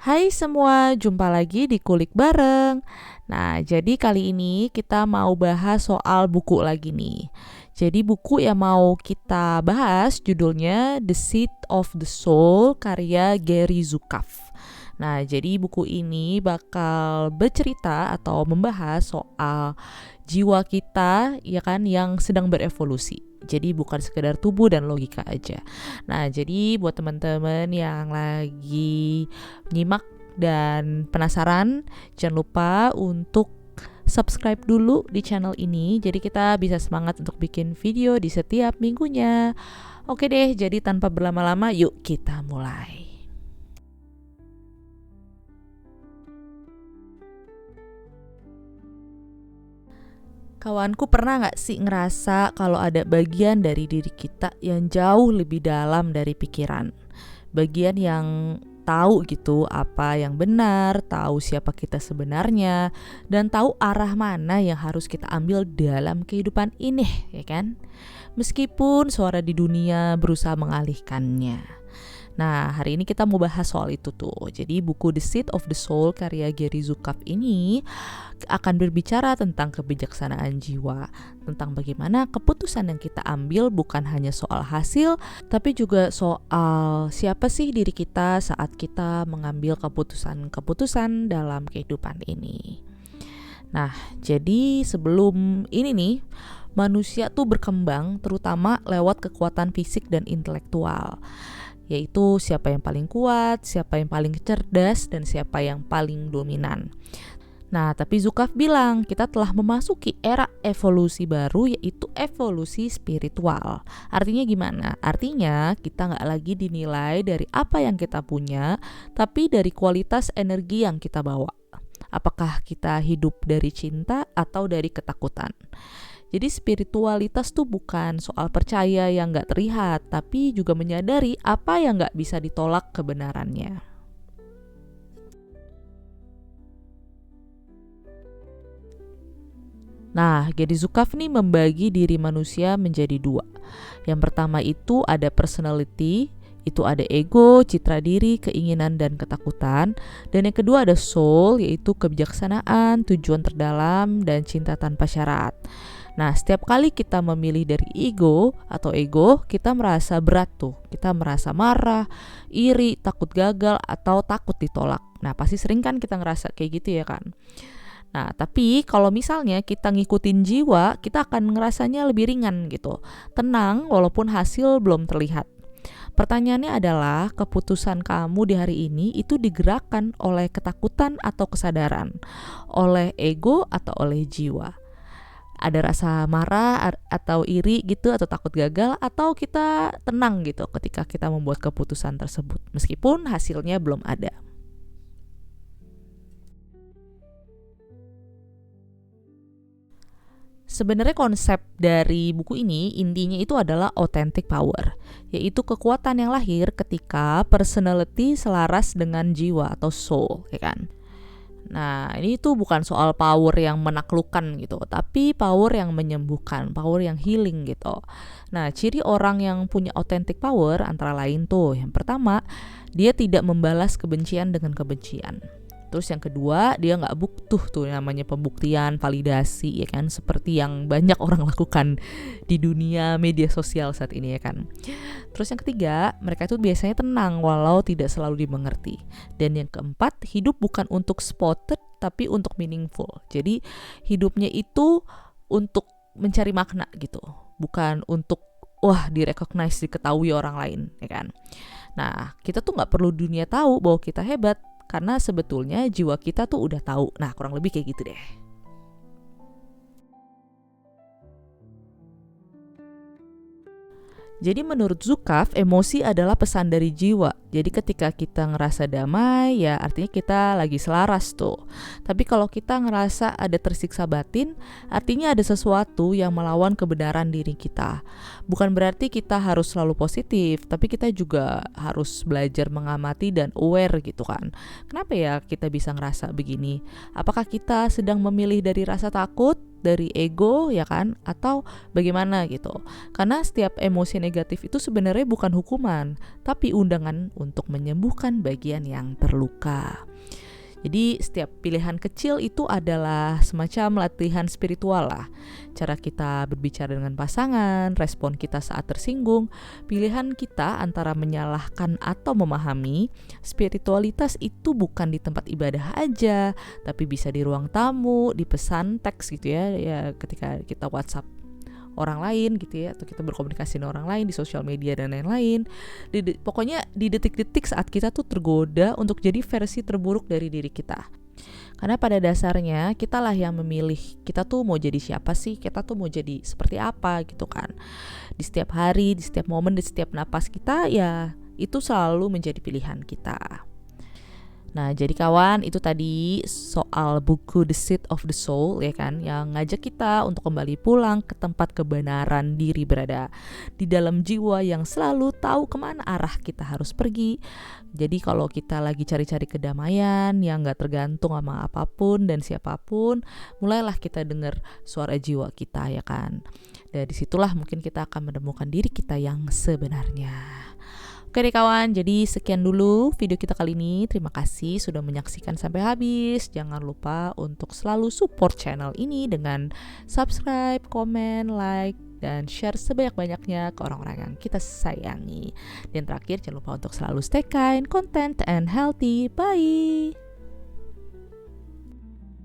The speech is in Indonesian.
Hai semua, jumpa lagi di Kulik Bareng. Nah, jadi kali ini kita mau bahas soal buku lagi nih. Jadi buku yang mau kita bahas judulnya The Seat of the Soul karya Gary Zukav. Nah, jadi buku ini bakal bercerita atau membahas soal jiwa kita ya kan yang sedang berevolusi. Jadi bukan sekedar tubuh dan logika aja. Nah, jadi buat teman-teman yang lagi nyimak dan penasaran, jangan lupa untuk subscribe dulu di channel ini. Jadi kita bisa semangat untuk bikin video di setiap minggunya. Oke deh, jadi tanpa berlama-lama yuk kita mulai. Kawanku, pernah gak sih ngerasa kalau ada bagian dari diri kita yang jauh lebih dalam dari pikiran? Bagian yang tahu gitu apa yang benar, tahu siapa kita sebenarnya, dan tahu arah mana yang harus kita ambil dalam kehidupan ini, ya kan? Meskipun suara di dunia berusaha mengalihkannya. Nah, hari ini kita mau bahas soal itu tuh. Jadi buku The Seat of the Soul karya Gary Zukav ini akan berbicara tentang kebijaksanaan jiwa, tentang bagaimana keputusan yang kita ambil bukan hanya soal hasil, tapi juga soal siapa sih diri kita saat kita mengambil keputusan-keputusan dalam kehidupan ini. Nah, jadi sebelum ini nih, manusia tuh berkembang terutama lewat kekuatan fisik dan intelektual, yaitu siapa yang paling kuat, siapa yang paling cerdas, dan siapa yang paling dominan. Nah, tapi Zukav bilang kita telah memasuki era evolusi baru, yaitu evolusi spiritual. Artinya gimana? Artinya kita gak lagi dinilai dari apa yang kita punya, tapi dari kualitas energi yang kita bawa. Apakah kita hidup dari cinta atau dari ketakutan? Jadi spiritualitas tuh bukan soal percaya yang gak terlihat, tapi juga menyadari apa yang gak bisa ditolak kebenarannya. Nah, Gary Zukav nih membagi diri manusia menjadi dua. Yang pertama itu ada personality, itu ada ego, citra diri, keinginan, dan ketakutan. Dan yang kedua ada soul, yaitu kebijaksanaan, tujuan terdalam, dan cinta tanpa syarat. Nah, setiap kali kita memilih dari ego, kita merasa berat tuh. Kita merasa marah, iri, takut gagal, atau takut ditolak. Nah, pasti sering kan kita ngerasa kayak gitu ya kan. Nah, tapi kalau misalnya kita ngikutin jiwa, kita akan ngerasanya lebih ringan gitu. Tenang walaupun hasil belum terlihat. Pertanyaannya adalah, keputusan kamu di hari ini itu digerakkan oleh ketakutan atau kesadaran, oleh ego atau oleh jiwa. Ada rasa marah atau iri gitu, atau takut gagal, atau kita tenang gitu ketika kita membuat keputusan tersebut meskipun hasilnya belum ada. Sebenarnya konsep dari buku ini intinya itu adalah authentic power, yaitu kekuatan yang lahir ketika personality selaras dengan jiwa atau soul, ya kan? Nah, ini tuh bukan soal power yang menaklukkan gitu, tapi power yang menyembuhkan, power yang healing gitu. Nah, ciri orang yang punya authentic power antara lain tuh, yang pertama, dia tidak membalas kebencian dengan kebencian. Terus yang kedua, dia gak butuh tuh namanya pembuktian, validasi, ya kan, seperti yang banyak orang lakukan di dunia media sosial saat ini, ya kan. Terus yang ketiga, mereka itu biasanya tenang walau tidak selalu dimengerti. Dan yang keempat, hidup bukan untuk spotted tapi untuk meaningful. Jadi hidupnya itu untuk mencari makna gitu, bukan untuk direcognize, diketahui orang lain, ya kan. Nah, kita tuh gak perlu dunia tahu bahwa kita hebat, karena sebetulnya jiwa kita tuh udah tahu. Nah, kurang lebih kayak gitu deh. Jadi menurut Zukav, emosi adalah pesan dari jiwa. Jadi ketika kita ngerasa damai, ya artinya kita lagi selaras tuh. Tapi kalau kita ngerasa ada tersiksa batin, artinya ada sesuatu yang melawan kebenaran diri kita. Bukan berarti kita harus selalu positif, tapi kita juga harus belajar mengamati dan aware gitu kan. Kenapa ya kita bisa ngerasa begini? Apakah kita sedang memilih dari rasa takut? dari ego ya kan, atau bagaimana gitu. Karena setiap emosi negatif itu sebenarnya bukan hukuman, tapi undangan untuk menyembuhkan bagian yang terluka. Jadi setiap pilihan kecil itu adalah semacam latihan spiritual lah. Cara kita berbicara dengan pasangan, respon kita saat tersinggung, pilihan kita antara menyalahkan atau memahami. Spiritualitas itu bukan di tempat ibadah aja, tapi bisa di ruang tamu, di pesan teks gitu ya ketika kita WhatsApp orang lain gitu ya, atau kita berkomunikasi dengan orang lain di sosial media dan lain-lain. Pokoknya di detik-detik saat kita tuh tergoda untuk jadi versi terburuk dari diri kita. Karena pada dasarnya kita lah yang memilih kita tuh mau jadi siapa sih, kita tuh mau jadi seperti apa gitu kan. Di setiap hari, di setiap momen, di setiap napas kita ya itu selalu menjadi pilihan kita. Nah, jadi kawan, itu tadi soal buku The Seat of the Soul ya kan, yang ngajak kita untuk kembali pulang ke tempat kebenaran diri berada, di dalam jiwa yang selalu tahu kemana arah kita harus pergi. Jadi kalau kita lagi cari-cari kedamaian yang gak tergantung sama apapun dan siapapun, mulailah kita dengar suara jiwa kita ya kan. Dari situlah mungkin kita akan menemukan diri kita yang sebenarnya. Oke deh kawan, jadi sekian dulu video kita kali ini. Terima kasih sudah menyaksikan sampai habis. Jangan lupa untuk selalu support channel ini dengan subscribe, komen, like, dan share sebanyak-banyaknya ke orang-orang yang kita sayangi. Dan terakhir, jangan lupa untuk selalu stay kind, content, and healthy. Bye!